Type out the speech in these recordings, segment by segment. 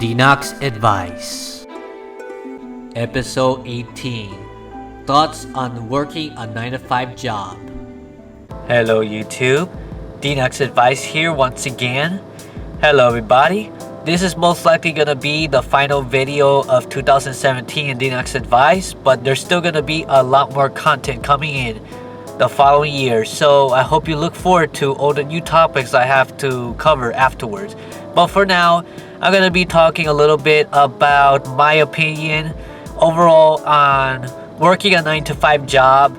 Denox Advice Episode 18 Thoughts on working a 9-to-5 job. Hello YouTube, Denox Advice here once again. Hello everybody. This is most likely gonna be the final video of 2017 in Denox Advice, but there's still gonna be a lot more content coming in the following year, so I hope you look forward to all the new topics I have to cover afterwards. But for now, I'm gonna be talking a little bit about my opinion overall on working a 9-to-5 job,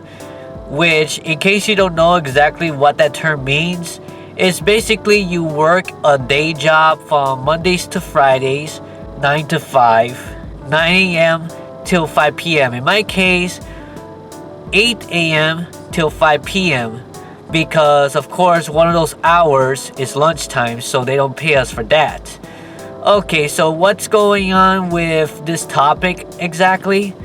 which, in case you don't know exactly what that term means, it's basically you work a day job from Mondays to Fridays, 9 to 5, 9 a.m. till 5 p.m. In my case, 8 a.m. till 5 p.m. because of course one of those hours is lunchtime, so they don't pay us for that. Okay, so what's going on with this topic exactly?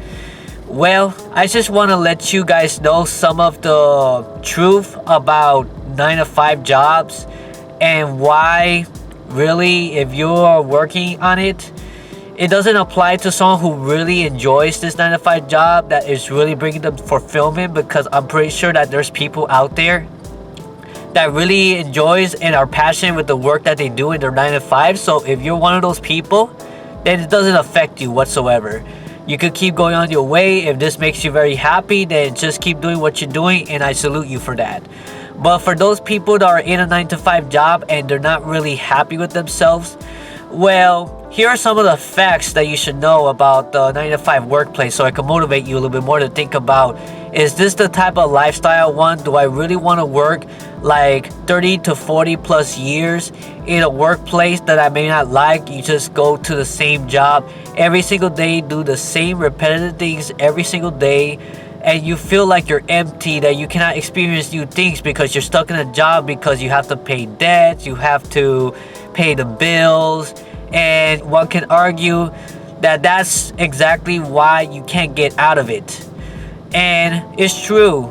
Well, I just want to let you guys know some of the truth about 9-to-5 jobs and why really, if you're working on it, it doesn't apply to someone who really enjoys this 9-to-5 job that is really bringing them fulfillment, because I'm pretty sure that there's people out there that really enjoys and are passionate with the work that they do in their 9-to-5. So if you're one of those people, then it doesn't affect you whatsoever. You could keep going on your way. If this makes you very happy, then just keep doing what you're doing, and I salute you for that. But for those people that are in a 9-to-5 job and they're not really happy with themselves, well, here are some of the facts that you should know about the 9-to-5 workplace, so I can motivate you a little bit more to think about, is this the type of lifestyle I want? Do I really want to work like 30 to 40 plus years in a workplace that I may not like? You just go to the same job every single day, do the same repetitive things every single day, and you feel like you're empty, that you cannot experience new things because you're stuck in a job because you have to pay debts, you have to pay the bills, and one can argue that that's exactly why you can't get out of it. And it's true.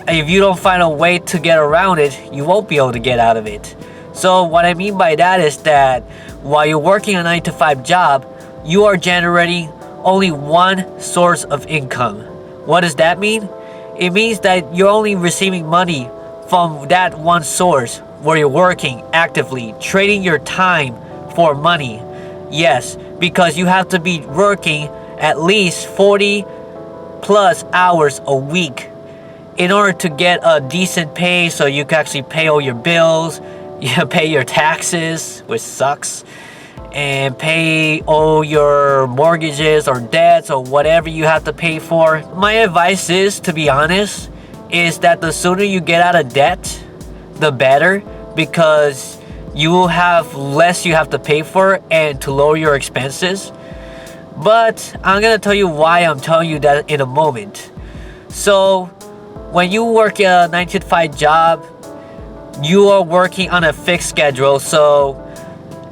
If you don't find a way to get around it, you won't be able to get out of it. So what I mean by that is that while you're working a 9-to-5 job, you are generating only one source of income. What does that mean? It means that you're only receiving money from that one source where you're working actively, trading your time for money. Yes, because you have to be working at least 40 plus hours a week in order to get a decent pay, so you can actually pay all your bills, you pay your taxes, which sucks, and pay all your mortgages or debts or whatever you have to pay for. My advice is, to be honest, is that the sooner you get out of debt, the better, because you will have less you have to pay for and to lower your expenses. But I'm gonna tell you why I'm telling you that in a moment. So when you work a 9-to-5 job, you are working on a fixed schedule, so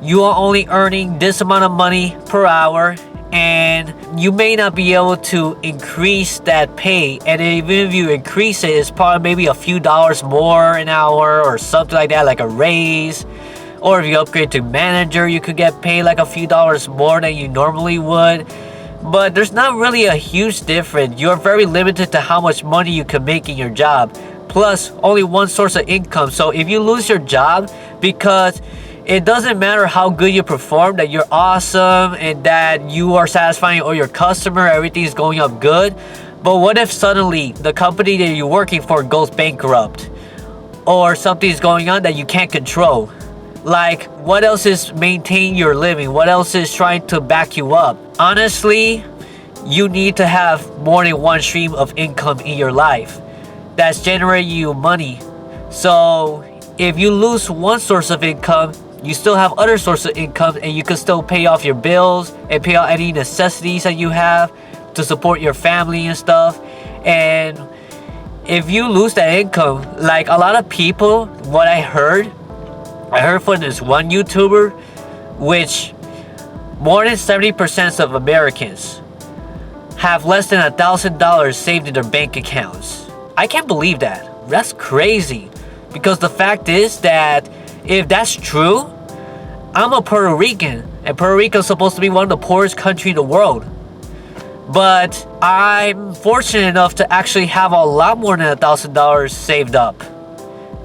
you are only earning this amount of money per hour, and you may not be able to increase that pay. And even if you increase it, it's probably maybe a few dollars more an hour or something like that, like a raise. Or if you upgrade to manager, you could get paid like a few dollars more than you normally would. But there's not really a huge difference. You're very limited to how much money you can make in your job. Plus, only one source of income. So if you lose your job, because it doesn't matter how good you perform, that you're awesome and that you are satisfying all your customer, everything's going up good. But what if suddenly the company that you're working for goes bankrupt, or something's going on that you can't control? Like, what else is maintaining your living? What else is trying to back you up? Honestly, you need to have more than one stream of income in your life that's generating you money. So if you lose one source of income, you still have other sources of income, and you can still pay off your bills and pay out any necessities that you have to support your family and stuff. And if you lose that income, like a lot of people, what I heard from this one YouTuber, which more than 70% of Americans have less than $1,000 saved in their bank accounts. I can't believe that. That's crazy. Because the fact is that if that's true, I'm a Puerto Rican, and Puerto Rico is supposed to be one of the poorest countries in the world. But I'm fortunate enough to actually have a lot more than $1,000 saved up.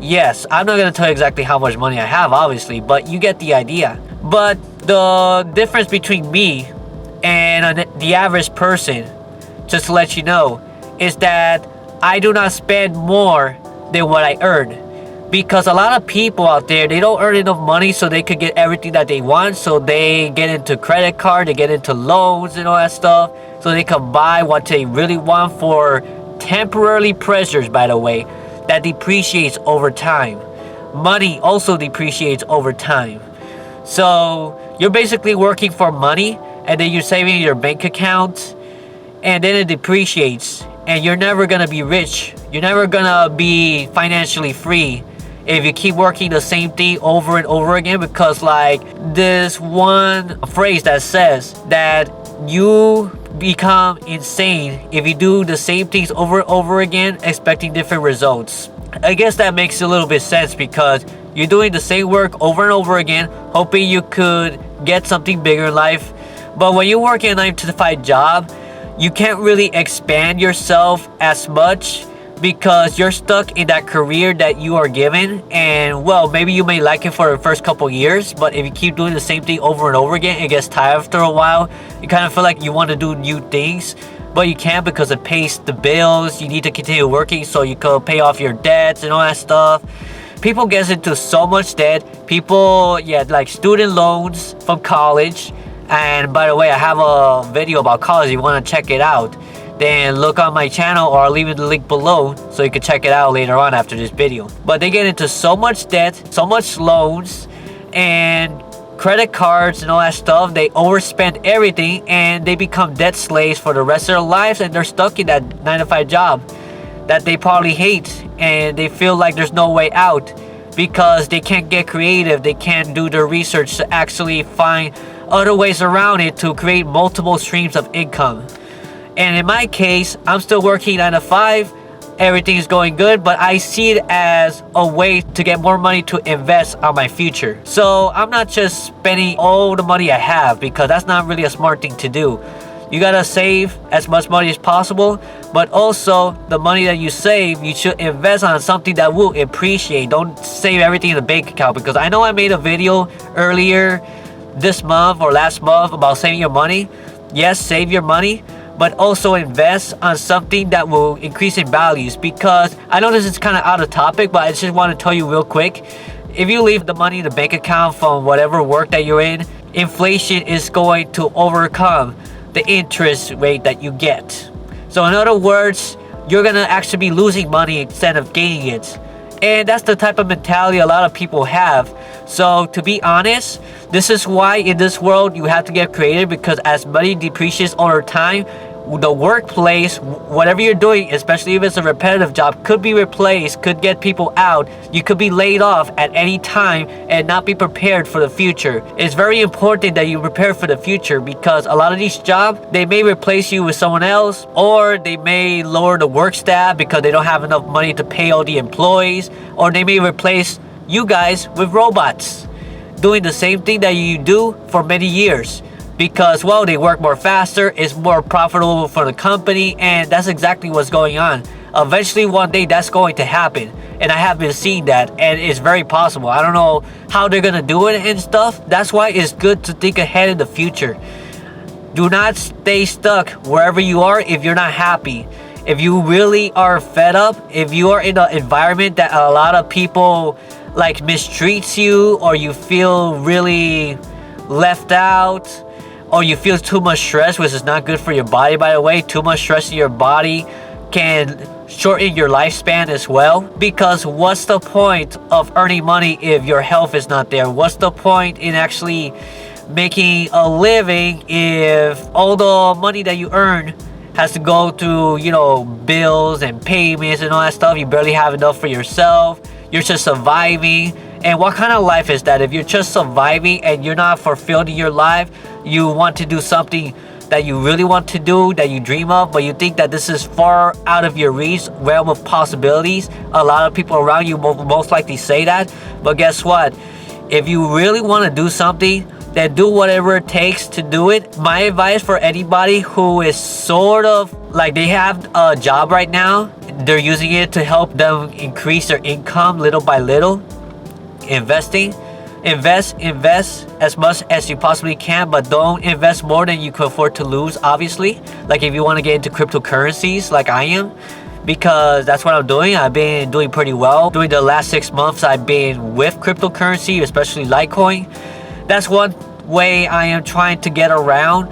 Yes, I'm not going to tell you exactly how much money I have, obviously, but you get the idea. But the difference between me and the average person, just to let you know, is that I do not spend more than what I earn. Because a lot of people out there, they don't earn enough money so they could get everything that they want. So they get into credit card, they get into loans and all that stuff, so they can buy what they really want for temporarily pleasures, by the way, that depreciates over time. Money also depreciates over time. So you're basically working for money, and then you're saving in your bank account, and then it depreciates, and you're never gonna be rich. You're never gonna be financially free if you keep working the same thing over and over again, because like this one phrase that says that you become insane if you do the same things over and over again expecting different results. I guess that makes a little bit sense, because you're doing the same work over and over again hoping you could get something bigger in life. But when you work in a 9-to-5 job, you can't really expand yourself as much, because you're stuck in that career that you are given. And well, maybe you may like it for the first couple years, but if you keep doing the same thing over and over again, it gets tired after a while. You kind of feel like you want to do new things, but you can't, because it pays the bills. You need to continue working so you can pay off your debts and all that stuff. People get into so much debt. People, like student loans from college. And by the way, I have a video about college. If you want to check it out, then look on my channel, or I'll leave the link below so you can check it out later on after this video. But they get into so much debt, so much loans, and credit cards and all that stuff. They overspend everything, and they become debt slaves for the rest of their lives, and they're stuck in that 9-to-5 job that they probably hate, and they feel like there's no way out because they can't get creative. They can't do their research to actually find other ways around it to create multiple streams of income. And in my case, I'm still working 9-to-5. Everything is going good, but I see it as a way to get more money to invest on my future. So I'm not just spending all the money I have, because that's not really a smart thing to do. You gotta save as much money as possible, but also the money that you save, you should invest on something that will appreciate. Don't save everything in the bank account, because I know I made a video earlier this month or last month about saving your money. Yes, save your money, but also invest on something that will increase in values. Because I know this is kind of out of topic, but I just want to tell you real quick, if you leave the money in the bank account from whatever work that you're in, inflation is going to overcome the interest rate that you get. So in other words, you're gonna actually be losing money instead of gaining it. And that's the type of mentality a lot of people have. So to be honest, this is why in this world you have to get creative, because as money depreciates over time, the workplace, whatever you're doing, especially if it's a repetitive job, could be replaced, could get people out. You could be laid off at any time and not be prepared for the future. It's very important that you prepare for the future, because a lot of these jobs, they may replace you with someone else, or they may lower the work staff because they don't have enough money to pay all the employees, or they may replace you guys with robots doing the same thing that you do for many years. Because, well, they work more faster, it's more profitable for the company, and that's exactly what's going on. Eventually, one day, that's going to happen. And I have been seeing that, and it's very possible. I don't know how they're gonna do it and stuff. That's why it's good to think ahead in the future. Do not stay stuck wherever you are if you're not happy. If you really are fed up, if you are in an environment that a lot of people like mistreats you, or you feel really left out, or you feel too much stress, which is not good for your body, by the way. Too much stress in your body can shorten your lifespan as well. Because what's the point of earning money if your health is not there? What's the point in actually making a living if all the money that you earn has to go to, bills and payments and all that stuff? You barely have enough for yourself. You're just surviving. And what kind of life is that? If you're just surviving and you're not fulfilled in your life, you want to do something that you really want to do, that you dream of, but you think that this is far out of your reach, realm of possibilities. A lot of people around you most likely say that, but guess what? If you really want to do something, then do whatever it takes to do it. My advice for anybody who is sort of like they have a job right now, they're using it to help them increase their income little by little. Investing, invest as much as you possibly can, but don't invest more than you can afford to lose, obviously. Like if you want to get into cryptocurrencies like I am, because that's what I'm doing. I've been doing pretty well. During the last 6 months, I've been with cryptocurrency, especially Litecoin. That's one way I am trying to get around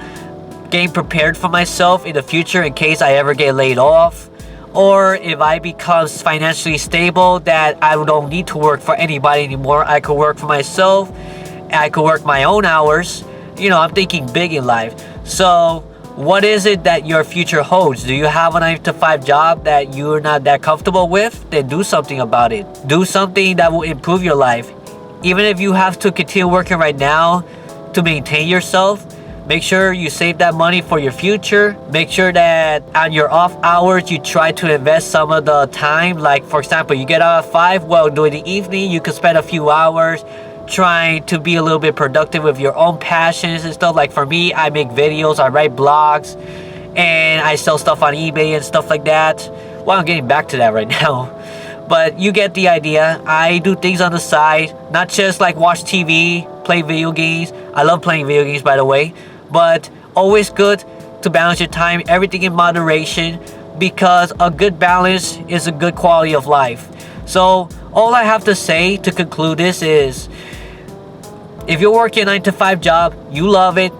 getting prepared for myself in the future in case I ever get laid off, or if I become financially stable that I don't need to work for anybody anymore. I could work for myself. I could work my own hours. You know, I'm thinking big in life. So what is it that your future holds? Do you have a 9-to-5 job that you're not that comfortable with? Then do something about it. Do something that will improve your life. Even if you have to continue working right now to maintain yourself, make sure you save that money for your future. Make sure that on your off hours, you try to invest some of the time. Like, for example, you get out at 5, well, during the evening, you can spend a few hours trying to be a little bit productive with your own passions and stuff. Like for me, I make videos, I write blogs, and I sell stuff on eBay and stuff like that. Well, I'm getting back to that right now. But you get the idea. I do things on the side, not just like watch TV, play video games. I love playing video games, by the way. But always good to balance your time, everything in moderation, because a good balance is a good quality of life. So all I have to say to conclude this is, if you're working a 9-to-5 job, you love it,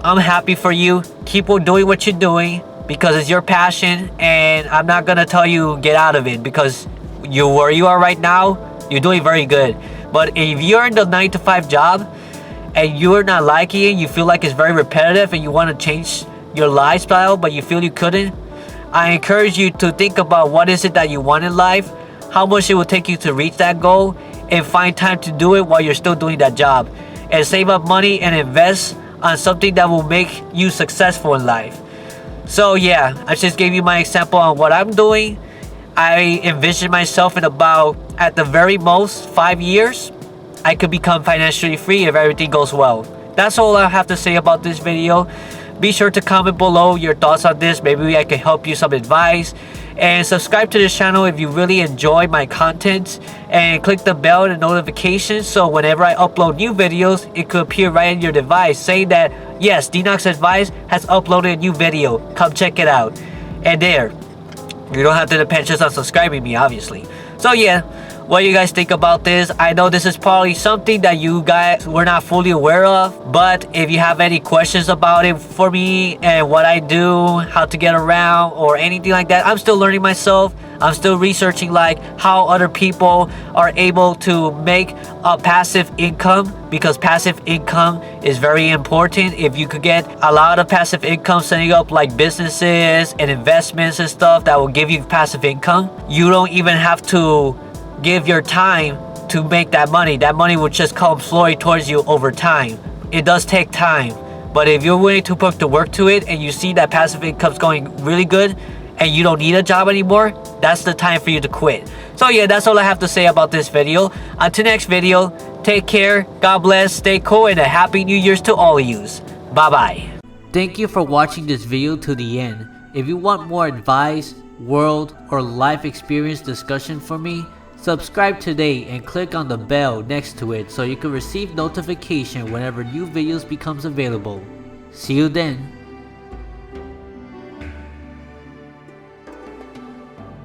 I'm happy for you. Keep on doing what you're doing because it's your passion, and I'm not gonna tell you get out of it because where you are right now, you're doing very good. But if you're in the 9-to-5 job and you're not liking it, you feel like it's very repetitive and you want to change your lifestyle but you feel you couldn't, I encourage you to think about what is it that you want in life, how much it will take you to reach that goal, and find time to do it while you're still doing that job, and save up money and invest on something that will make you successful in life. So yeah, I just gave you my example on what I'm doing. I envision myself in about, at the very most, 5 years, I could become financially free if everything goes well. That's all I have to say about this video. Be sure to comment below your thoughts on this. Maybe I can help you some advice. And subscribe to this channel if you really enjoy my content. And click the bell and notifications so whenever I upload new videos, it could appear right on your device saying that, yes, DenoxSeries has uploaded a new video. Come check it out. And there. You don't have to depend just on subscribing me, obviously. So yeah, what do you guys think about this? I know this is probably something that you guys were not fully aware of, but if you have any questions about it for me and what I do, how to get around or anything like that, I'm still learning myself. I'm still researching like how other people are able to make a passive income, because passive income is very important. If you could get a lot of passive income setting up like businesses and investments and stuff that will give you passive income, you don't even have to give your time to make that money. That money will just come slowly towards you over time. It does take time, but if you're willing to put the work to it and you see that passive income's going really good and you don't need a job anymore, that's the time for you to quit. So yeah, that's all I have to say about this video. Until next video, take care, God bless, stay cool, and a happy New Year's to all of yous. Bye bye. Thank you for watching this video to the end. If you want more advice, world, or life experience discussion from me, subscribe today and click on the bell next to it so you can receive notification whenever new videos becomes available. See you then.